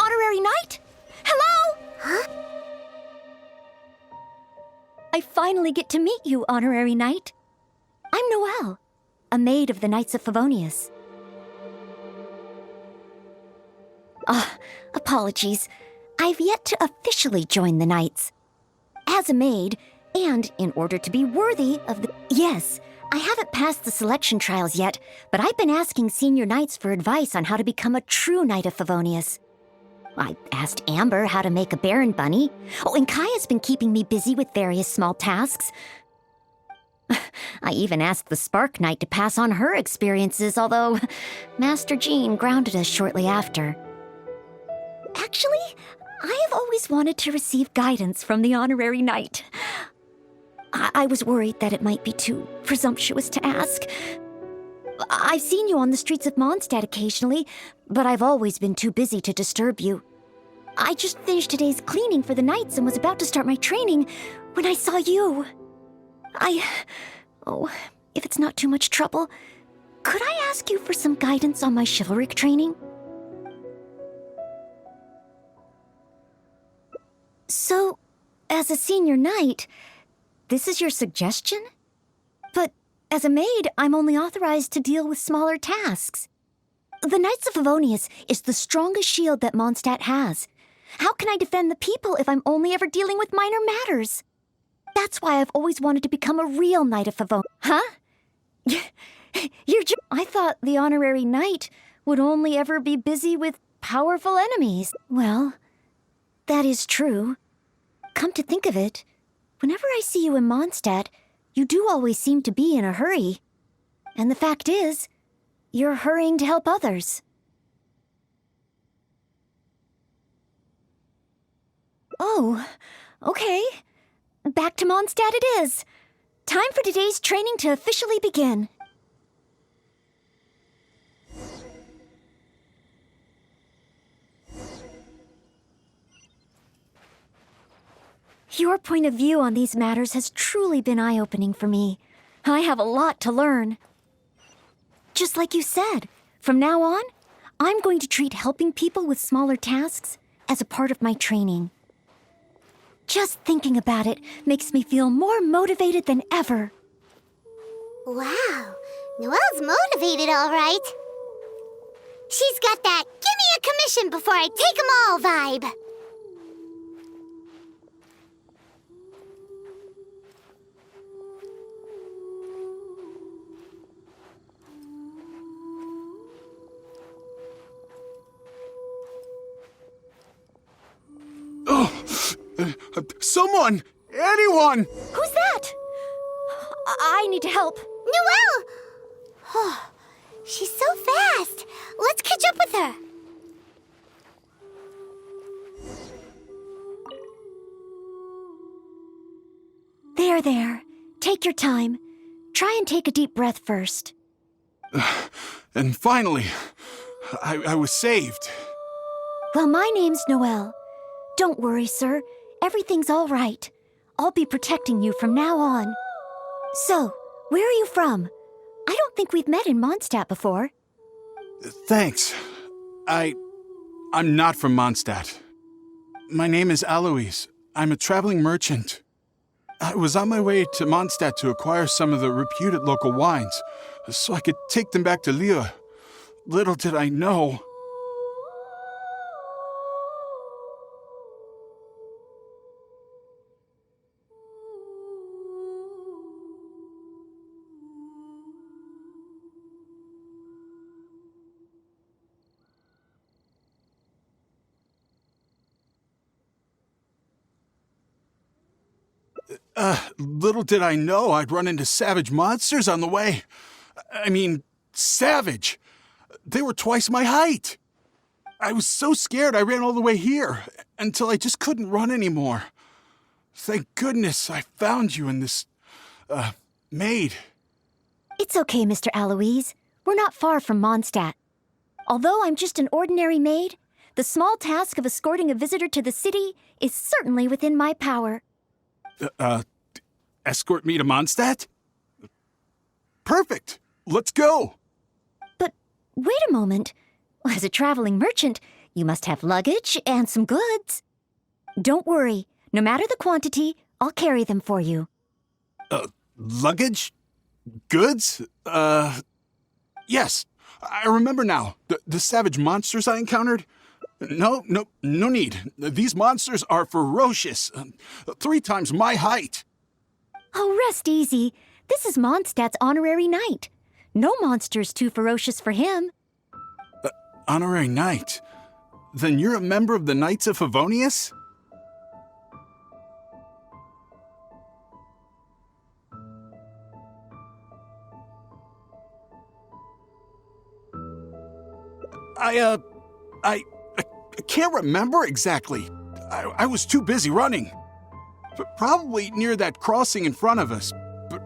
Honorary Knight? Hello? Huh? I finally get to meet you, Honorary Knight. I'm Noelle, a maid of the Knights of Favonius. Apologies. I've yet to officially join the Knights. As a maid, and in order to be worthy of the... Yes, I haven't passed the selection trials yet, but I've been asking senior Knights for advice on how to become a true Knight of Favonius. I asked Amber how to make a Baron Bunny. Oh, and Kaya's been keeping me busy with various small tasks. I even asked the Spark Knight to pass on her experiences, although Master Jean grounded us shortly after. Actually, I have always wanted to receive guidance from the Honorary Knight. I was worried that it might be too presumptuous to ask. I've seen you on the streets of Mondstadt occasionally, but I've always been too busy to disturb you. I just finished today's cleaning for the Knights and was about to start my training when I saw you. Oh, if it's not too much trouble, could I ask you for some guidance on my chivalric training? So, as a senior knight, this is your suggestion? But as a maid, I'm only authorized to deal with smaller tasks. The Knights of Favonius is the strongest shield that Mondstadt has. How can I defend the people if I'm only ever dealing with minor matters? That's why I've always wanted to become a real Knight of Favonius. Huh? I thought the Honorary Knight would only ever be busy with powerful enemies. Well, that is true. Come to think of it, whenever I see you in Mondstadt, you do always seem to be in a hurry. And the fact is, you're hurrying to help others. Oh, okay. Back to Mondstadt it is. Time for today's training to officially begin. Your point of view on these matters has truly been eye-opening for me. I have a lot to learn. Just like you said, from now on, I'm going to treat helping people with smaller tasks as a part of my training. Just thinking about it makes me feel more motivated than ever. Wow, Noelle's motivated, all right. She's got that "give me a commission before I take 'em all" vibe. Someone! Anyone! Who's that? I need to help. Noelle! Oh, she's so fast. Let's catch up with her. There. Take your time. Try and take a deep breath first. And finally, I was saved. Well, my name's Noelle. Don't worry, sir. Everything's all right. I'll be protecting you from now on. So, where are you from? I don't think we've met in Mondstadt before. Thanks. I'm not from Mondstadt. My name is Alois. I'm a traveling merchant. I was on my way to Mondstadt to acquire some of the reputed local wines, so I could take them back to Lille. Little did I know... Little did I know I'd run into savage monsters on the way. I mean, savage. They were twice my height. I was so scared I ran all the way here, until I just couldn't run anymore. Thank goodness I found you in this, maid. It's okay, Mr. Alois. We're not far from Mondstadt. Although I'm just an ordinary maid, the small task of escorting a visitor to the city is certainly within my power. Escort me to Mondstadt? Perfect! Let's go! But wait a moment. As a traveling merchant, You must have luggage and some goods. Don't worry. No matter the quantity, I'll carry them for you. Luggage? Goods? Yes. I remember now. The savage monsters I encountered? No need. These monsters are ferocious. 3 times my height. Oh, rest easy. This is Mondstadt's honorary knight. No monster's too ferocious for him. Honorary knight? Then you're a member of the Knights of Favonius? I can't remember exactly. I was too busy running. But probably near that crossing in front of us.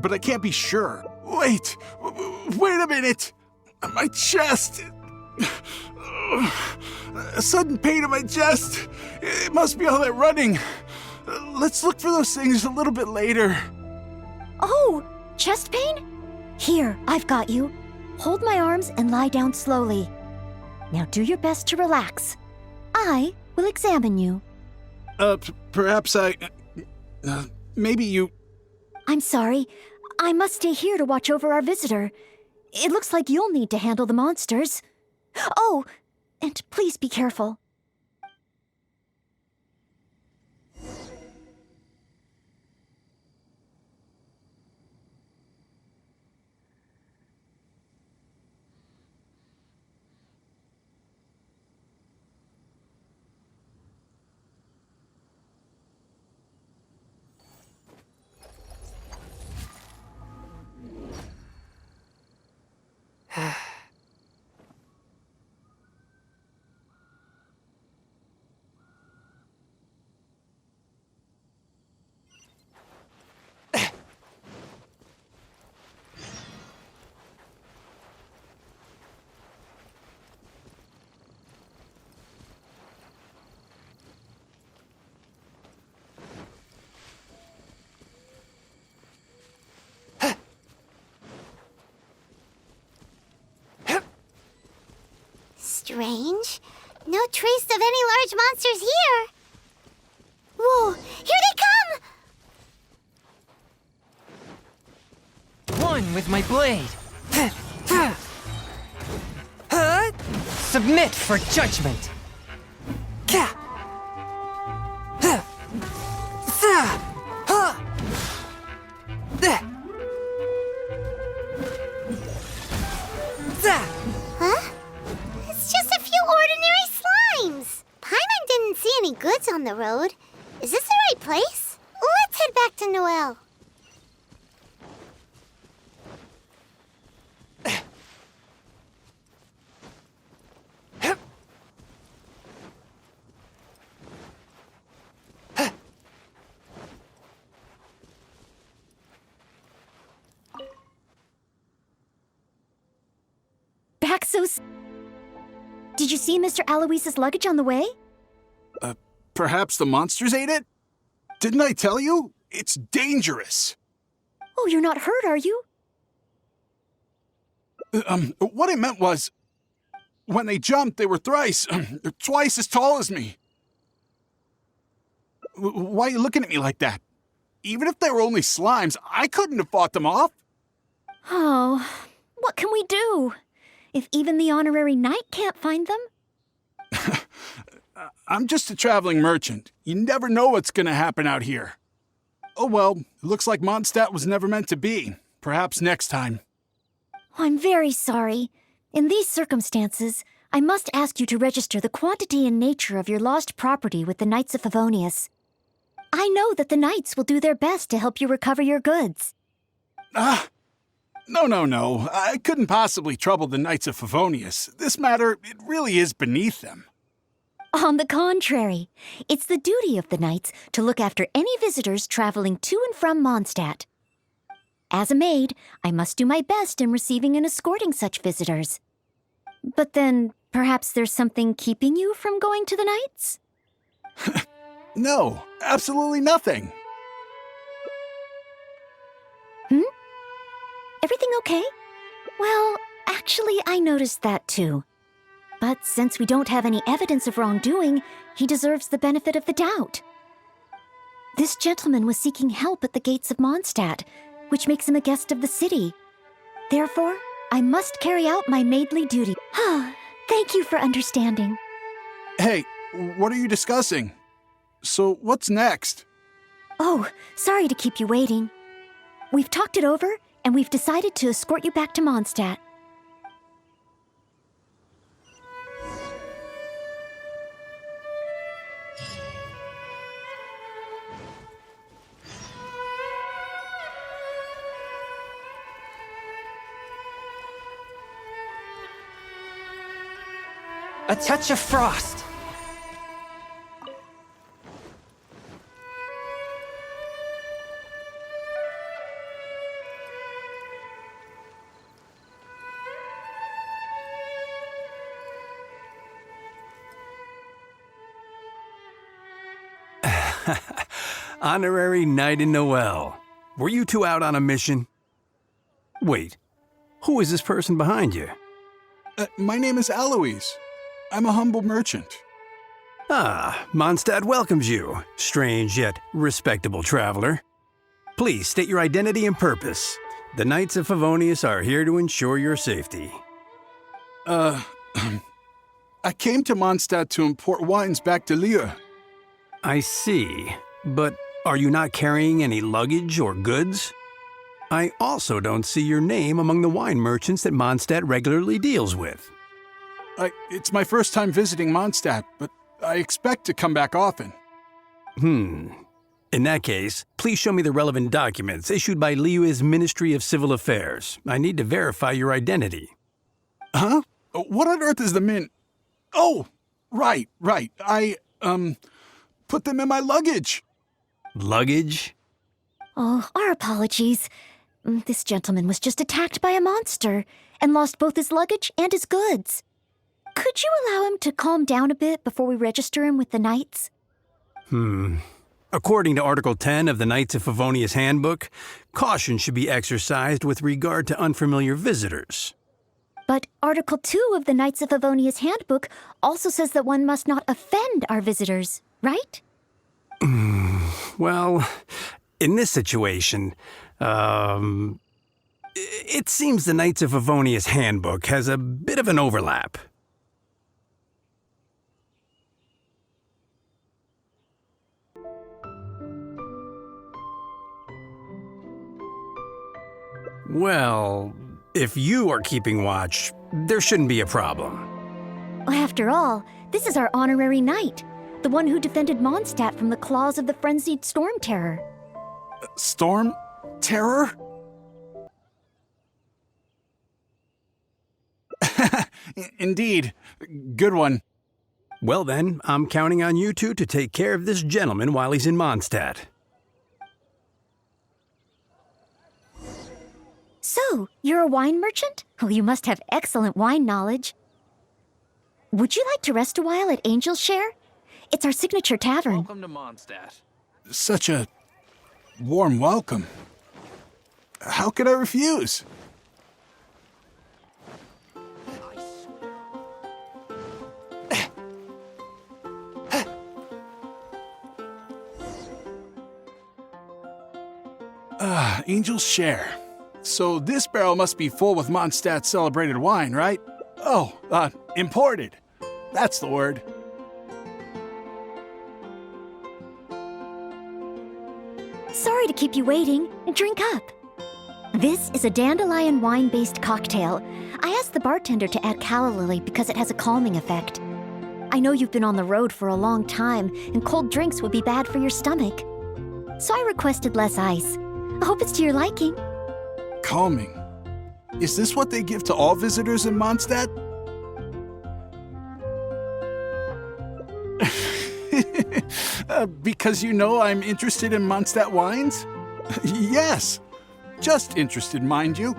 But I can't be sure. Wait a minute. My chest. A sudden pain in my chest. It must be all that running. Let's look for those things a little bit later. Oh, chest pain? Here, I've got you. Hold my arms and lie down slowly. Now do your best to relax. I will examine you. Perhaps maybe you... I'm sorry. I must stay here to watch over our visitor. It looks like you'll need to handle the monsters. Oh, and please be careful. Strange. No trace of any large monsters here. Whoa, here they come! One with my blade. Submit for judgment. Huh? It's just a few ordinary slimes. Paimon didn't see any goods on the road. Is this the right place? Let's head back to Noelle. Back so... Did you see Mr. Aloyse's luggage on the way? Perhaps the monsters ate it? Didn't I tell you? It's dangerous. Oh, you're not hurt, are you? What I meant was, when they jumped, they were twice as tall as me. Why are you looking at me like that? Even if they were only slimes, I couldn't have fought them off. Oh, what can we do? If even the honorary knight can't find them? I'm just a traveling merchant. You never know what's gonna happen out here. Oh well, it looks like Mondstadt was never meant to be. Perhaps next time. I'm very sorry. In these circumstances, I must ask you to register the quantity and nature of your lost property with the Knights of Favonius. I know that the Knights will do their best to help you recover your goods. No. I couldn't possibly trouble the Knights of Favonius. This matter, it really is beneath them. On the contrary, it's the duty of the Knights to look after any visitors traveling to and from Mondstadt. As a maid, I must do my best in receiving and escorting such visitors. But then, perhaps there's something keeping you from going to the Knights? No, absolutely nothing. Everything okay? Well, actually, I noticed that too. But since we don't have any evidence of wrongdoing, he deserves the benefit of the doubt. This gentleman was seeking help at the gates of Mondstadt, which makes him a guest of the city. Therefore, I must carry out my maidly duty. Thank you for understanding. Hey, what are you discussing? So, what's next? Oh, sorry to keep you waiting. We've talked it over, and we've decided to escort you back to Mondstadt. A touch of frost. Honorary Knight in Noelle. Were you two out on a mission? Wait, who is this person behind you? My name is Eloise. I'm a humble merchant. Ah, Mondstadt welcomes you, strange yet respectable traveler. Please state your identity and purpose. The Knights of Favonius are here to ensure your safety. I came to Mondstadt to import wines back to Lille. I see, but are you not carrying any luggage or goods? I also don't see your name among the wine merchants that Mondstadt regularly deals with. It's my first time visiting Mondstadt, but I expect to come back often. In that case, please show me the relevant documents issued by Liyue's Ministry of Civil Affairs. I need to verify your identity. Huh? What on earth is the mint? Oh, right. I put them in my luggage. Luggage? Oh, our apologies. This gentleman was just attacked by a monster and lost both his luggage and his goods. Could you allow him to calm down a bit before we register him with the Knights? According to Article 10 of the Knights of Favonius Handbook, caution should be exercised with regard to unfamiliar visitors. But Article 2 of the Knights of Favonius Handbook also says that one must not offend our visitors, right? Well, in this situation, it seems the Knights of Favonius Handbook has a bit of an overlap. Well, if you are keeping watch, there shouldn't be a problem. After all, this is our honorary knight, the one who defended Mondstadt from the claws of the frenzied storm terror. Storm? Terror? Indeed. Good one. Well then, I'm counting on you two to take care of this gentleman while he's in Mondstadt. So, you're a wine merchant? Oh, you must have excellent wine knowledge. Would you like to rest a while at Angel's Share? It's our signature tavern. Welcome to Mondstadt. Such a warm welcome. How could I refuse? Angel's Share. So this barrel must be full with Mondstadt's celebrated wine, right? Oh, imported. That's the word. Sorry to keep you waiting. Drink up. This is a dandelion wine-based cocktail. I asked the bartender to add calla lily because it has a calming effect. I know you've been on the road for a long time, and cold drinks would be bad for your stomach. So I requested less ice. I hope it's to your liking. Calming. Is this what they give to all visitors in Mondstadt? Because you know I'm interested in Mondstadt wines? Yes. Just interested, mind you.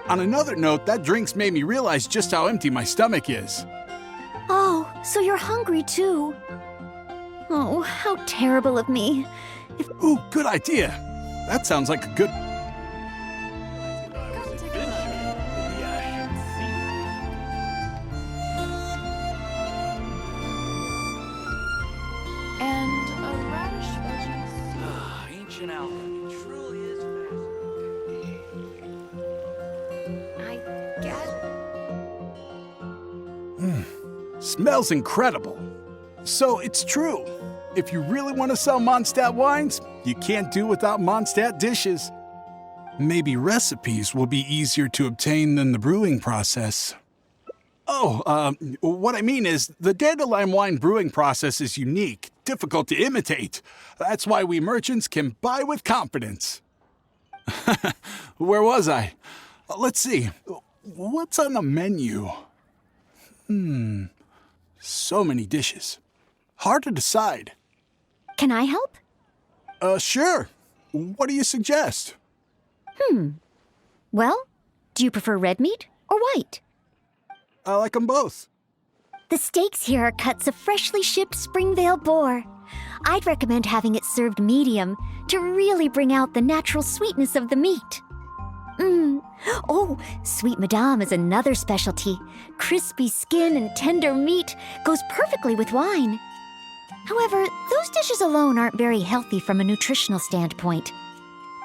On another note, that drink's made me realize just how empty my stomach is. Oh, so you're hungry too. Oh, how terrible of me. Ooh, good idea. That sounds like a good... smells incredible. So it's true. If you really want to sell Mondstadt wines, you can't do without Mondstadt dishes. Maybe recipes will be easier to obtain than the brewing process. Oh, what I mean is, the dandelion wine brewing process is unique, difficult to imitate. That's why we merchants can buy with confidence. Where was I? Let's see. What's on the menu? So many dishes. Hard to decide. Can I help? Sure. What do you suggest? Well, do you prefer red meat or white? I like them both. The steaks here are cuts of freshly shipped Springvale boar. I'd recommend having it served medium to really bring out the natural sweetness of the meat. Oh, Sweet Madame is another specialty. Crispy skin and tender meat goes perfectly with wine. However, those dishes alone aren't very healthy from a nutritional standpoint.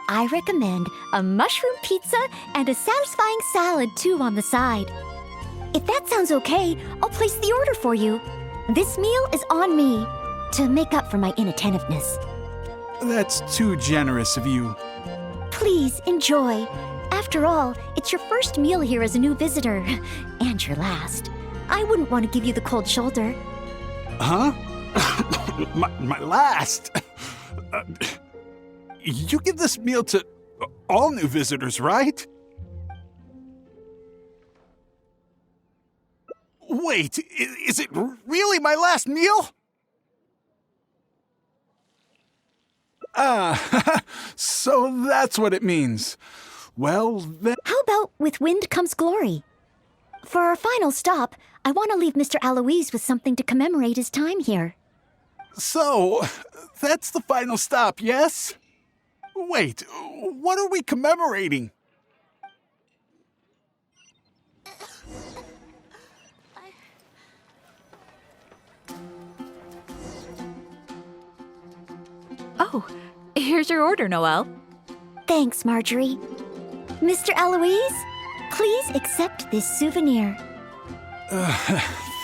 I recommend a mushroom pizza and a satisfying salad too on the side. If that sounds okay, I'll place the order for you. This meal is on me to make up for my inattentiveness. That's too generous of you. Please enjoy. After all, it's your first meal here as a new visitor, and your last. I wouldn't want to give you the cold shoulder. Huh? my last? You give this meal to all new visitors, right? Wait, is it really my last meal? So that's what it means. Well, then... How about with wind comes glory? For our final stop, I want to leave Mr. Aloise with something to commemorate his time here. So, that's the final stop, yes? Wait, what are we commemorating? Oh, here's your order, Noelle. Thanks, Marjorie. Mr. Aloise, please accept this souvenir.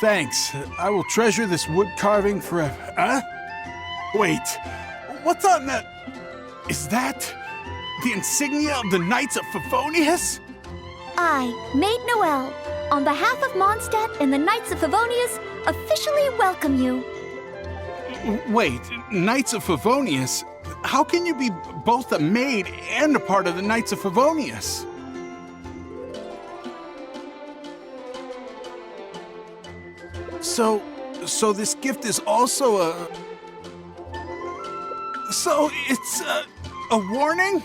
Thanks. I will treasure this wood carving forever. Huh? Wait, what's on that? Is that the insignia of the Knights of Favonius? I, Maid Noelle, on behalf of Mondstadt and the Knights of Favonius, officially welcome you. Wait, Knights of Favonius? How can you be both a maid and a part of the Knights of Favonius? So this gift is also a... So it's a warning?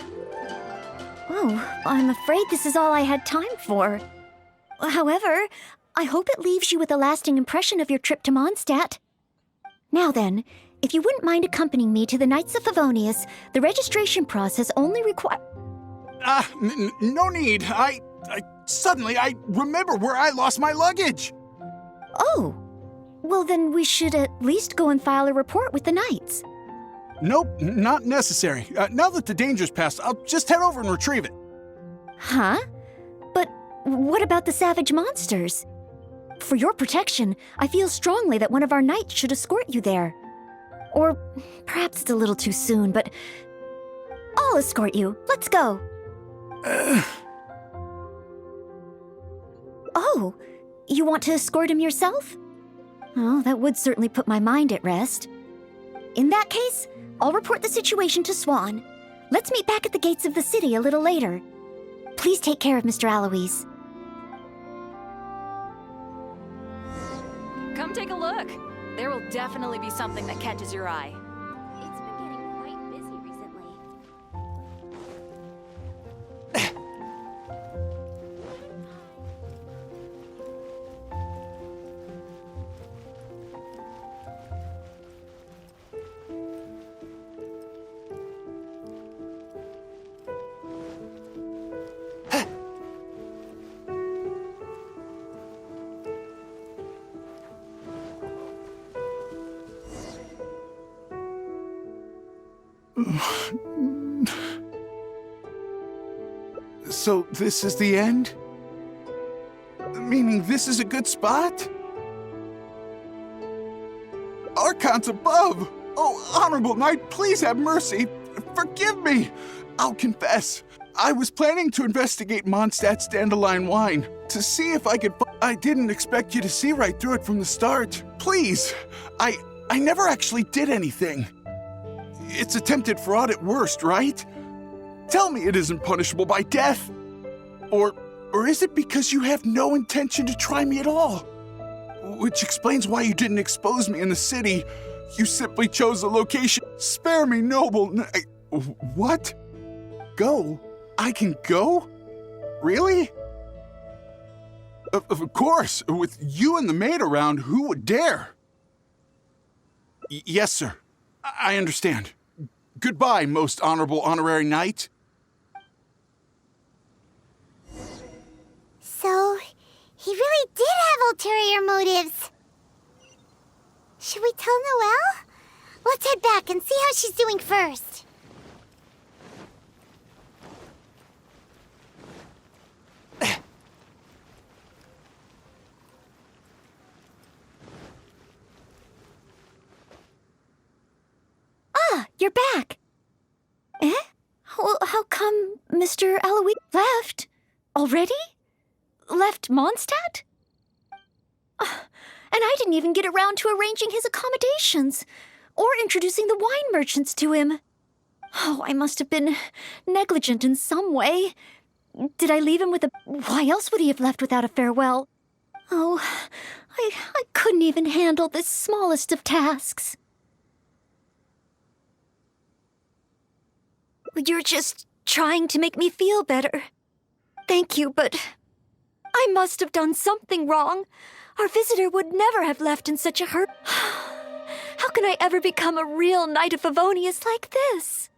Oh, I'm afraid this is all I had time for. However, I hope it leaves you with a lasting impression of your trip to Mondstadt. Now then, if you wouldn't mind accompanying me to the Knights of Favonius, the registration process only requires... No need. I suddenly remember where I lost my luggage. Oh, well then we should at least go and file a report with the Knights. Nope, not necessary. Now that the danger's passed, I'll just head over and retrieve it. Huh? But what about the savage monsters? For your protection, I feel strongly that one of our knights should escort you there. Or perhaps it's a little too soon, but I'll escort you. Let's go. Oh, you want to escort him yourself? Oh, that would certainly put my mind at rest. In that case, I'll report the situation to Swan. Let's meet back at the gates of the city a little later. Please take care of Mr. Aloise. Come take a look. There will definitely be something that catches your eye. It's been getting quite busy recently. So this is the end? Meaning this is a good spot? accounts above. Oh, Honorable Knight, please have mercy. Forgive me. I'll confess. I was planning to investigate Mondstadt's dandelion wine to see if I could. I didn't expect you to see right through it from the start. Please, I never actually did anything. It's attempted fraud at worst, right? Tell me it isn't punishable by death. Or is it because you have no intention to try me at all? Which explains why you didn't expose me in the city. You simply chose a location. Spare me, noble. What? Go? I can go? Really? Of course. With you and the maid around, who would dare? Yes, sir. I understand. Goodbye, most honorable honorary knight. So, he really did have ulterior motives. Should we tell Noelle? Let's head back and see how she's doing first. Ah, you're back. Eh? How come Mr. Aloy left? Already? Left Mondstadt? And I didn't even get around to arranging his accommodations or introducing the wine merchants to him. Oh, I must have been negligent in some way. Did I leave him with a... Why else would he have left without a farewell? Oh, I couldn't even handle this smallest of tasks. You're just trying to make me feel better. Thank you, but I must have done something wrong. Our visitor would never have left in such a hurry. How can I ever become a real Knight of Favonius like this?